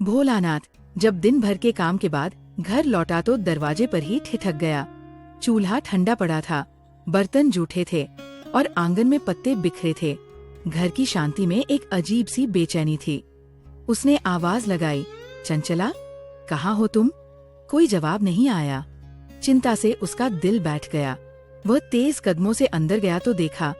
भोलानाथ जब दिन भर के काम के बाद घर लौटा तो दरवाजे पर ही ठिठक गया। चूल्हा ठंडा पड़ा था, बर्तन जूठे थे और आंगन में पत्ते बिखरे थे। घर की शांति में एक अजीब सी बेचैनी थी। उसने आवाज लगाई, चंचला, कहाँ हो तुम? कोई जवाब नहीं आया। चिंता से उसका दिल बैठ गया। वह तेज कदमों से अंदर गया तो देखा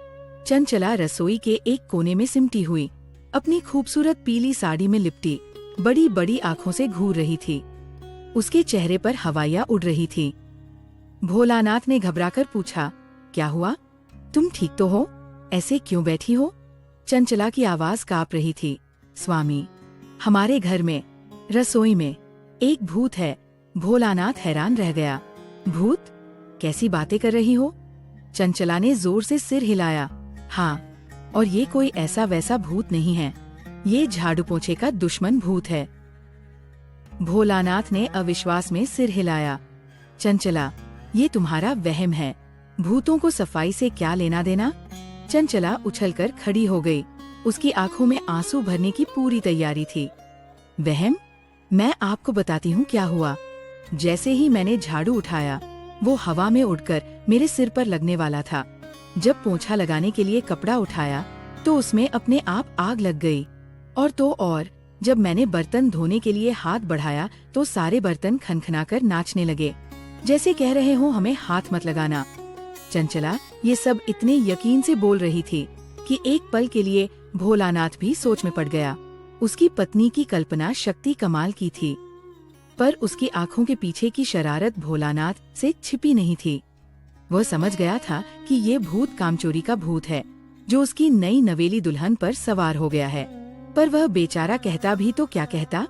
चंचला रसोई के एक कोने में सिमटी हुई, अपनी खूबसूरत पीली साड़ी में लिपटी, बड़ी बड़ी आंखों से घूर रही थी। उसके चेहरे पर हवाइयाँ उड़ रही थी। भोलानाथ ने घबराकर पूछा, क्या हुआ? तुम ठीक तो हो? ऐसे क्यों बैठी हो? चंचला की आवाज कांप रही थी। स्वामी, हमारे घर में रसोई में एक भूत है। भोलानाथ हैरान रह गया। भूत? कैसी बातें कर रही हो? चंचला ने जोर से सिर हिलाया। हाँ, और ये कोई ऐसा वैसा भूत नहीं है, ये झाड़ू पोंछे का दुश्मन भूत है। भोलानाथ ने अविश्वास में सिर हिलाया। चंचला, ये तुम्हारा वहम है। भूतों को सफाई से क्या लेना देना? चंचला उछलकर खड़ी हो गई। उसकी आंखों में आंसू भरने की पूरी तैयारी थी। वहम? मैं आपको बताती हूँ क्या हुआ। जैसे ही मैंने झाड़ू उठाया, वो हवा में उड़कर मेरे सिर पर लगने वाला था। जब पोंछा लगाने के लिए कपड़ा उठाया तो उसमें अपने आप आग लग गई। और जब मैंने बर्तन धोने के लिए हाथ बढ़ाया तो सारे बर्तन खनखनाकर नाचने लगे, जैसे कह रहे हो हमें हाथ मत लगाना। चंचला ये सब इतने यकीन से बोल रही थी कि एक पल के लिए भोलानाथ भी सोच में पड़ गया। उसकी पत्नी की कल्पना शक्ति कमाल की थी, पर उसकी आंखों के पीछे की शरारत भोलानाथ से छिपी नहीं थी। वह समझ गया था कि ये भूत कामचोरी का भूत है, जो उसकी नई नवेली दुल्हन पर सवार हो गया है। पर वह बेचारा कहता भी तो क्या कहता।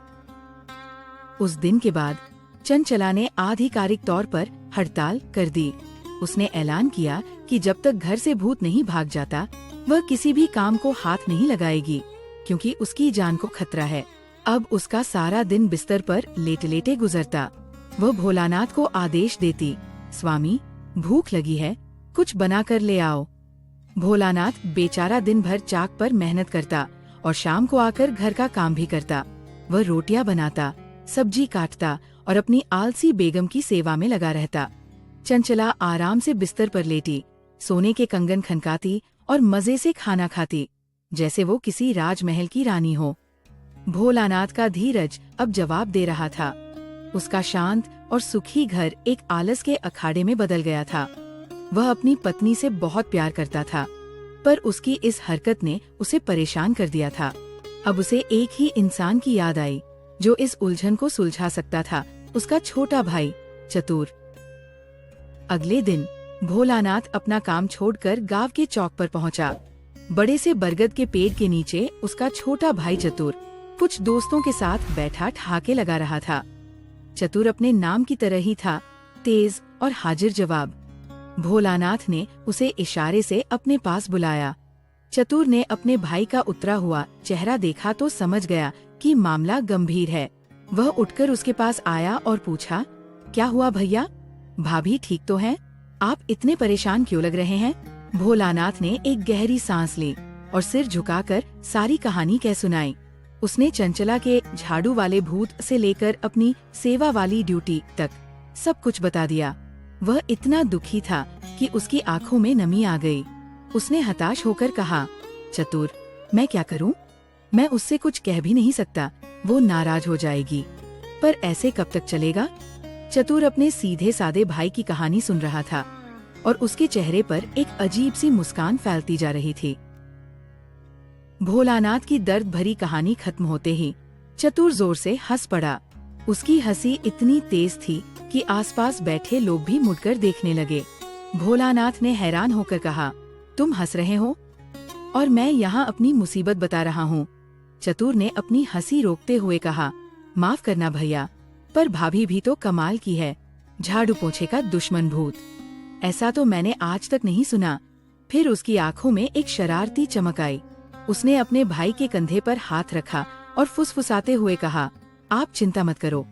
उस दिन के बाद चंचला ने आधिकारिक तौर पर हड़ताल कर दी। उसने ऐलान किया कि जब तक घर से भूत नहीं भाग जाता, वह किसी भी काम को हाथ नहीं लगाएगी, क्योंकि उसकी जान को खतरा है। अब उसका सारा दिन बिस्तर पर लेटे लेटे गुजरता। वह भोलानाथ को आदेश देती, स्वामी, भूख लगी है, कुछ बना कर ले आओ। भोलानाथ बेचारा दिन भर चाक पर मेहनत करता और शाम को आकर घर का काम भी करता। वह रोटियां बनाता, सब्जी काटता और अपनी आलसी बेगम की सेवा में लगा रहता। चंचला आराम से बिस्तर पर लेटी, सोने के कंगन खनकाती और मजे से खाना खाती, जैसे वो किसी राजमहल की रानी हो। भोलानाथ का धीरज अब जवाब दे रहा था। उसका शांत और सुखी घर एक आलस के अखाड़े में बदल गया था। वह अपनी पत्नी से बहुत प्यार करता था, पर उसकी इस हरकत ने उसे परेशान कर दिया था। अब उसे एक ही इंसान की याद आई, जो इस उलझन को सुलझा सकता था, उसका छोटा भाई चतुर। अगले दिन भोलानाथ अपना काम छोड़कर गांव के चौक पर पहुंचा। बड़े से बरगद के पेड़ के नीचे उसका छोटा भाई चतुर कुछ दोस्तों के साथ बैठा ठहाके लगा रहा था। चतुर अपने नाम की तरह ही था, तेज और हाजिर जवाब। भोलानाथ ने उसे इशारे से अपने पास बुलाया। चतुर ने अपने भाई का उतरा हुआ चेहरा देखा तो समझ गया कि मामला गंभीर है। वह उठकर उसके पास आया और पूछा, क्या हुआ भैया? भाभी ठीक तो है? आप इतने परेशान क्यों लग रहे हैं? भोलानाथ ने एक गहरी सांस ली और सिर झुकाकर सारी कहानी कह सुनाई। उसने चंचला के झाड़ू वाले भूत से लेकर अपनी सेवा वाली ड्यूटी तक सब कुछ बता दिया। वह इतना दुखी था कि उसकी आंखों में नमी आ गई। उसने हताश होकर कहा, चतुर, मैं क्या करूं? मैं उससे कुछ कह भी नहीं सकता, वो नाराज हो जाएगी। पर ऐसे कब तक चलेगा? चतुर अपने सीधे सादे भाई की कहानी सुन रहा था और उसके चेहरे पर एक अजीब सी मुस्कान फैलती जा रही थी। भोलानाथ की दर्द भरी कहानी खत्म होते ही चतुर जोर से हंस पड़ा। उसकी हंसी इतनी तेज थी कि आसपास बैठे लोग भी मुड़कर देखने लगे। भोलानाथ ने हैरान होकर कहा, तुम हंस रहे हो और मैं यहाँ अपनी मुसीबत बता रहा हूँ। चतुर ने अपनी हंसी रोकते हुए कहा, माफ करना भैया, पर भाभी भी तो कमाल की है, झाड़ू पोंछे का दुश्मन भूत। ऐसा तो मैंने आज तक नहीं सुना। फिर उसकी आंखों में एक शरारती चमक आई। उसने अपने भाई के कंधे पर हाथ रखा और फुसफुसाते हुए कहा, आप चिंता मत करो,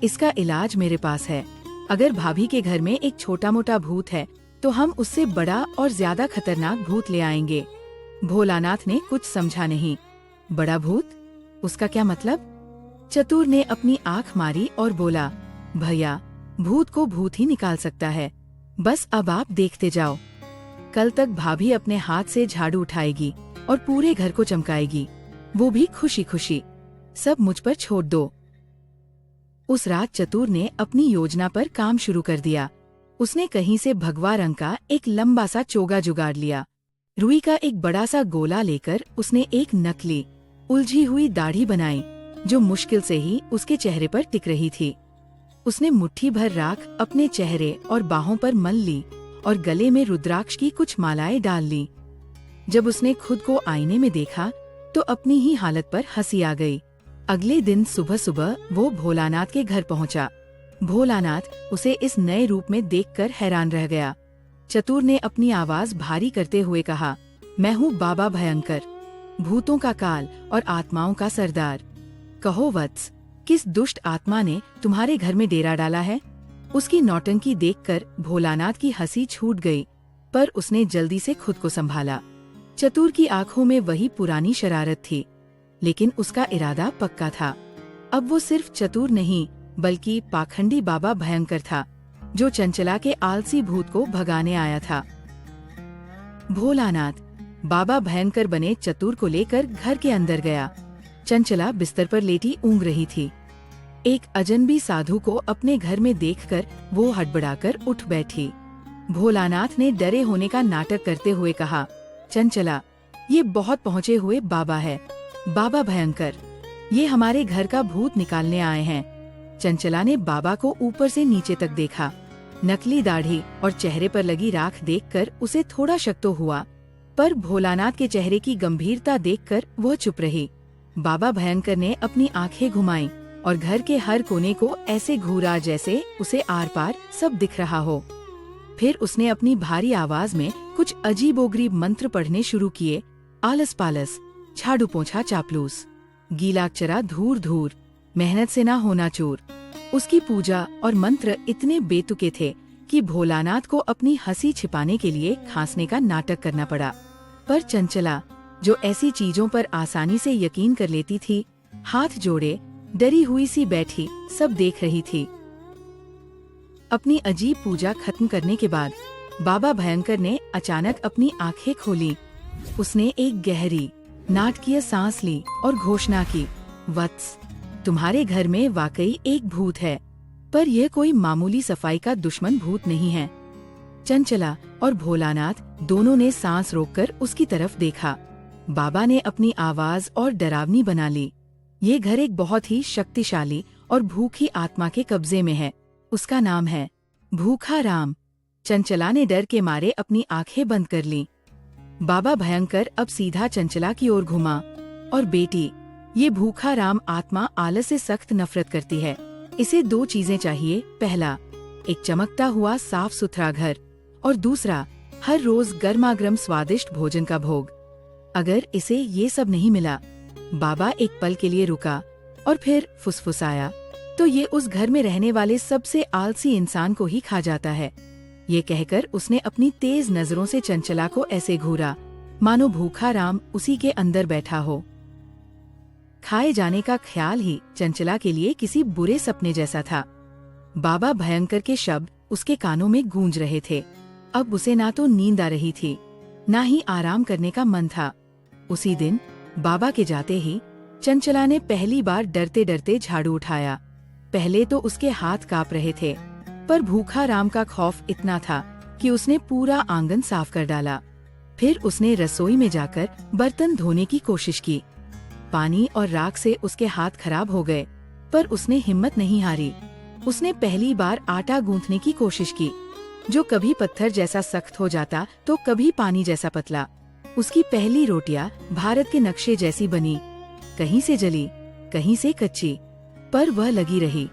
इसका इलाज मेरे पास है। अगर भाभी के घर में एक छोटा मोटा भूत है तो हम उससे बड़ा और ज्यादा खतरनाक भूत ले आएंगे। भोलानाथ ने कुछ समझा नहीं। बड़ा भूत? उसका क्या मतलब? चतुर ने अपनी आंख मारी और बोला, भैया, भूत को भूत ही निकाल सकता है, बस अब आप देखते जाओ। कल तक भाभी अपने हाथ से झाड़ू उठाएगी और पूरे घर को चमकाएगी, वो भी खुशी खुशी। सब मुझ पर छोड़ दो। उस रात चतुर ने अपनी योजना पर काम शुरू कर दिया। उसने कहीं से भगवा रंग का एक लंबा सा चोगा जुगाड़ लिया। रुई का एक बड़ा सा गोला लेकर उसने एक नकली उलझी हुई दाढ़ी बनाई, जो मुश्किल से ही उसके चेहरे पर टिक रही थी। उसने मुट्ठी भर राख अपने चेहरे और बाहों पर मल ली और गले में रुद्राक्ष की कुछ मालाएं डाल ली। जब उसने खुद को आईने में देखा तो अपनी ही हालत पर हंसी आ गई। अगले दिन सुबह सुबह वो भोलानाथ के घर पहुंचा। भोलानाथ उसे इस नए रूप में देखकर हैरान रह गया। चतुर ने अपनी आवाज भारी करते हुए कहा, मैं हूँ बाबा भयंकर, भूतों का काल और आत्माओं का सरदार। कहो वत्स, किस दुष्ट आत्मा ने तुम्हारे घर में डेरा डाला है? उसकी नौटंकी देखकर भोलानाथ की हंसी छूट गई, पर उसने जल्दी से खुद को संभाला। चतुर की आंखों में वही पुरानी शरारत थी, लेकिन उसका इरादा पक्का था। अब वो सिर्फ चतुर नहीं, बल्कि पाखंडी बाबा भयंकर था, जो चंचला के आलसी भूत को भगाने आया था। भोलानाथ बाबा भयंकर बने चतुर को लेकर घर के अंदर गया। चंचला बिस्तर पर लेटी ऊँग रही थी। एक अजनबी साधु को अपने घर में देखकर वो हड़बड़ाकर उठ बैठी। भोलानाथ ने डरे होने का नाटक करते हुए कहा, चंचला, ये बहुत पहुँचे हुए बाबा है, बाबा भयंकर, ये हमारे घर का भूत निकालने आए हैं। चंचला ने बाबा को ऊपर से नीचे तक देखा। नकली दाढ़ी और चेहरे पर लगी राख देखकर उसे थोड़ा शक तो हुआ, पर भोलानाथ के चेहरे की गंभीरता देखकर वह चुप रही। बाबा भयंकर ने अपनी आंखें घुमाईं और घर के हर कोने को ऐसे घूरा जैसे उसे आर पार सब दिख रहा हो। फिर उसने अपनी भारी आवाज में कुछ अजीबोगरीब मंत्र पढ़ने शुरू किए। आलस पालस, झाड़ू पोंछा चापलूस, गीला अक्षरा धूर धूर, मेहनत से ना होना चूर। उसकी पूजा और मंत्र इतने बेतुके थे कि भोलानाथ को अपनी हंसी छिपाने के लिए खांसने का नाटक करना पड़ा। पर चंचला, जो ऐसी चीजों पर आसानी से यकीन कर लेती थी, हाथ जोड़े डरी हुई सी बैठी सब देख रही थी। अपनी अजीब पूजा खत्म करने के बाद बाबा भयंकर ने अचानक अपनी आंखें खोली। उसने एक गहरी नाटकीय सांस ली और घोषणा की, वत्स, तुम्हारे घर में वाकई एक भूत है, पर यह कोई मामूली सफाई का दुश्मन भूत नहीं है। चंचला और भोलानाथ दोनों ने सांस रोककर उसकी तरफ देखा। बाबा ने अपनी आवाज और डरावनी बना ली, ये घर एक बहुत ही शक्तिशाली और भूखी आत्मा के कब्जे में है। उसका नाम है भूखा राम। चंचला ने डर के मारे अपनी आंखें बंद कर ली। बाबा भयंकर अब सीधा चंचला की ओर घुमा और, बेटी, ये भूखा राम आत्मा आलस से सख्त नफरत करती है। इसे दो चीजें चाहिए, पहला एक चमकता हुआ साफ सुथरा घर और दूसरा हर रोज गर्मागर्म स्वादिष्ट भोजन का भोग। अगर इसे ये सब नहीं मिला, बाबा एक पल के लिए रुका और फिर फुसफुसाया, तो ये उस घर में रहने वाले सबसे आलसी इंसान को ही खा जाता है। ये कहकर उसने अपनी तेज नजरों से चंचला को ऐसे घूरा मानो भूखा राम उसी के अंदर बैठा हो। खाए जाने का ख्याल ही चंचला के लिए किसी बुरे सपने जैसा था। बाबा भयंकर के शब्द उसके कानों में गूंज रहे थे। अब उसे ना तो नींद आ रही थी, ना ही आराम करने का मन था। उसी दिन बाबा के जाते ही चंचला ने पहली बार डरते डरते झाड़ू उठाया। पहले तो उसके हाथ कांप रहे थे, पर भूखा राम का खौफ इतना था कि उसने पूरा आंगन साफ कर डाला। फिर उसने रसोई में जाकर बर्तन धोने की कोशिश की। पानी और राख से उसके हाथ खराब हो गए, पर उसने हिम्मत नहीं हारी। उसने पहली बार आटा गूंथने की कोशिश की, जो कभी पत्थर जैसा सख्त हो जाता तो कभी पानी जैसा पतला। उसकी पहली रोटियां भारत के नक्शे जैसी बनी, कहीं से जली, कहीं से कच्ची, पर वह लगी रही।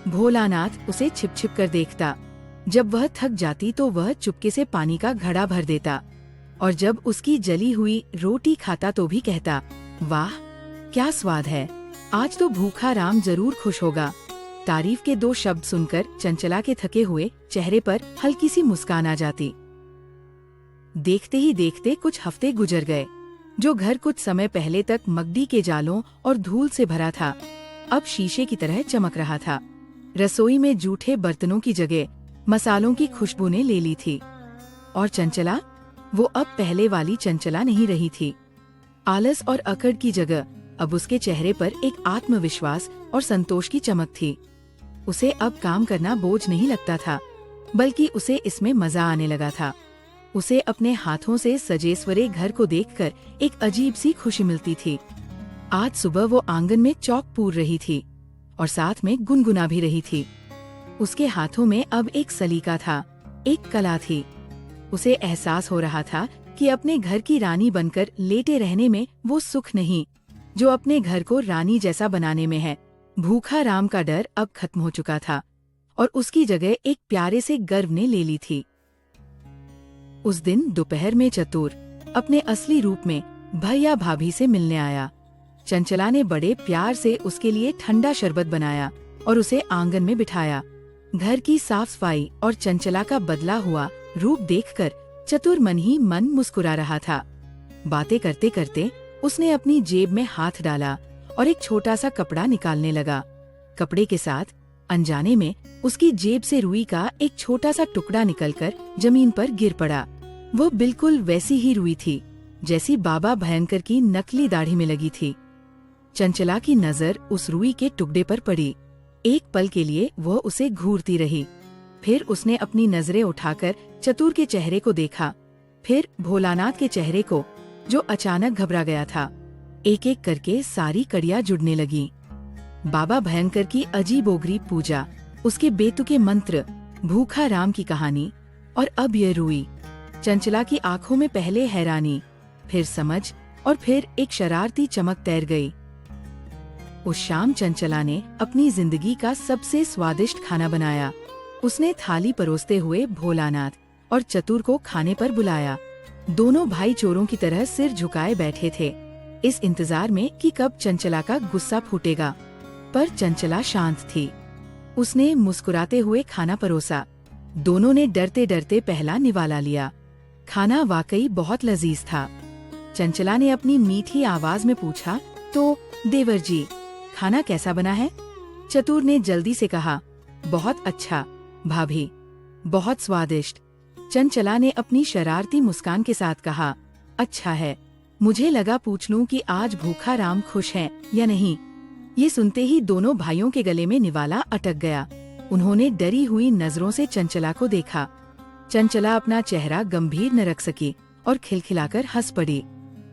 भोलानाथ उसे छिप छिप कर देखता। जब वह थक जाती तो वह चुपके से पानी का घड़ा भर देता, और जब उसकी जली हुई रोटी खाता तो भी कहता, वाह क्या स्वाद है, आज तो भूखा राम जरूर खुश होगा। तारीफ के दो शब्द सुनकर चंचला के थके हुए चेहरे पर हल्की सी मुस्कान आ जाती। देखते ही देखते कुछ हफ्ते गुजर गए। जो घर कुछ समय पहले तक मकड़ी के जालों और धूल से भरा था, अब शीशे की तरह चमक रहा था। रसोई में जूठे बर्तनों की जगह मसालों की खुशबू ने ले ली थी। और चंचला, वो अब पहले वाली चंचला नहीं रही थी। आलस और अकड़ की जगह अब उसके चेहरे पर एक आत्मविश्वास और संतोष की चमक थी। उसे अब काम करना बोझ नहीं लगता था, बल्कि उसे इसमें मजा आने लगा था। उसे अपने हाथों से सजे स्वरे घर को देखकर एक अजीब सी खुशी मिलती थी। आज सुबह वो आंगन में चौक पूर रही थी और साथ में गुनगुना भी रही थी। उसके हाथों में अब एक सलीका था, एक कला थी। उसे एहसास हो रहा था कि अपने घर की रानी बनकर लेटे रहने में वो सुख नहीं, जो अपने घर को रानी जैसा बनाने में है। भूखा राम का डर अब खत्म हो चुका था और उसकी जगह एक प्यारे से गर्व ने ले ली थी। उस दिन दोपहर में चतुर अपने असली रूप में भैया भाभी से मिलने आया। चंचला ने बड़े प्यार से उसके लिए ठंडा शरबत बनाया और उसे आंगन में बिठाया। घर की साफ सफाई और चंचला का बदला हुआ रूप देखकर चतुर मन ही मन मुस्कुरा रहा था। बातें करते करते उसने अपनी जेब में हाथ डाला और एक छोटा सा कपड़ा निकालने लगा। कपड़े के साथ अनजाने में उसकी जेब से रुई का एक छोटा सा टुकड़ा निकलकर जमीन पर गिर पड़ा। वो बिल्कुल वैसी ही रुई थी जैसी बाबा भयंकर की नकली दाढ़ी में लगी थी। चंचला की नजर उस रुई के टुकड़े पर पड़ी। एक पल के लिए वह उसे घूरती रही। फिर उसने अपनी नजरें उठाकर चतुर के चेहरे को देखा, फिर भोलानाथ के चेहरे को, जो अचानक घबरा गया था। एक एक करके सारी कड़ियां जुड़ने लगी। बाबा भयंकर की अजीबोगरीब पूजा, उसके बेतुके मंत्र, भूखा राम की कहानी और अब यह रुई। चंचला की आंखों में पहले हैरानी, फिर समझ और फिर एक शरारती चमक तैर गई। उस शाम चंचला ने अपनी जिंदगी का सबसे स्वादिष्ट खाना बनाया। उसने थाली परोसते हुए भोलानाथ और चतुर को खाने पर बुलाया। दोनों भाई चोरों की तरह सिर झुकाए बैठे थे, इस इंतजार में कि कब चंचला का गुस्सा फूटेगा। पर चंचला शांत थी। उसने मुस्कुराते हुए खाना परोसा। दोनों ने डरते डरते पहला निवाला लिया। खाना वाकई बहुत लजीज था। चंचला ने अपनी मीठी आवाज में पूछा, तो देवर जी, खाना कैसा बना है? चतुर ने जल्दी से कहा, बहुत अच्छा भाभी, बहुत स्वादिष्ट। चंचला ने अपनी शरारती मुस्कान के साथ कहा, अच्छा है, मुझे लगा पूछ लूं कि आज भूखा राम खुश है या नहीं। ये सुनते ही दोनों भाइयों के गले में निवाला अटक गया। उन्होंने डरी हुई नजरों से चंचला को देखा। चंचला अपना चेहरा गंभीर न रख सकी और खिलखिलाकर हंस पड़ी।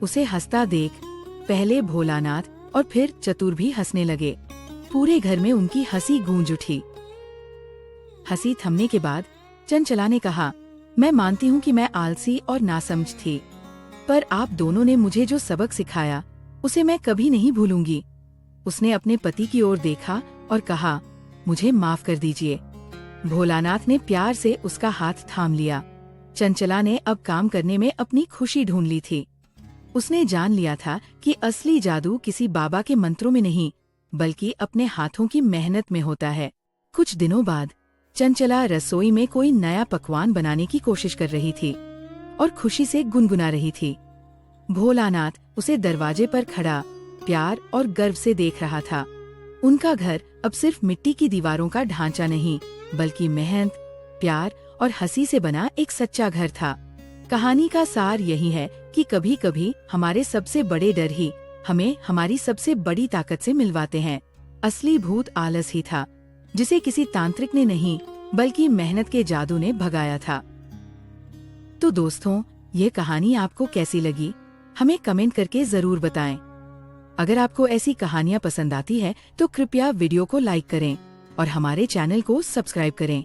उसे हंसता देख पहले भोलानाथ और फिर चतुर भी हंसने लगे। पूरे घर में उनकी हंसी गूंज उठी। हंसी थमने के बाद चंचला ने कहा, मैं मानती हूँ कि मैं आलसी और नासमझ थी, पर आप दोनों ने मुझे जो सबक सिखाया उसे मैं कभी नहीं भूलूंगी। उसने अपने पति की ओर देखा और कहा, मुझे माफ कर दीजिए। भोलानाथ ने प्यार से उसका हाथ थाम लिया। चंचला ने अब काम करने में अपनी खुशी ढूंढ ली थी। उसने जान लिया था कि असली जादू किसी बाबा के मंत्रों में नहीं, बल्कि अपने हाथों की मेहनत में होता है। कुछ दिनों बाद चंचला रसोई में कोई नया पकवान बनाने की कोशिश कर रही थी और खुशी से गुनगुना रही थी। भोलानाथ उसे दरवाजे पर खड़ा प्यार और गर्व से देख रहा था। उनका घर अब सिर्फ मिट्टी की दीवारों का ढांचा नहीं, बल्कि मेहनत, प्यार और हंसी से बना एक सच्चा घर था। कहानी का सार यही है कि कभी कभी हमारे सबसे बड़े डर ही हमें हमारी सबसे बड़ी ताकत से मिलवाते हैं। असली भूत आलस ही था, जिसे किसी तांत्रिक ने नहीं, बल्कि मेहनत के जादू ने भगाया था। तो दोस्तों, ये कहानी आपको कैसी लगी, हमें कमेंट करके जरूर बताएं। अगर आपको ऐसी कहानियाँ पसंद आती है तो कृपया वीडियो को लाइक करें और हमारे चैनल को सब्सक्राइब करें।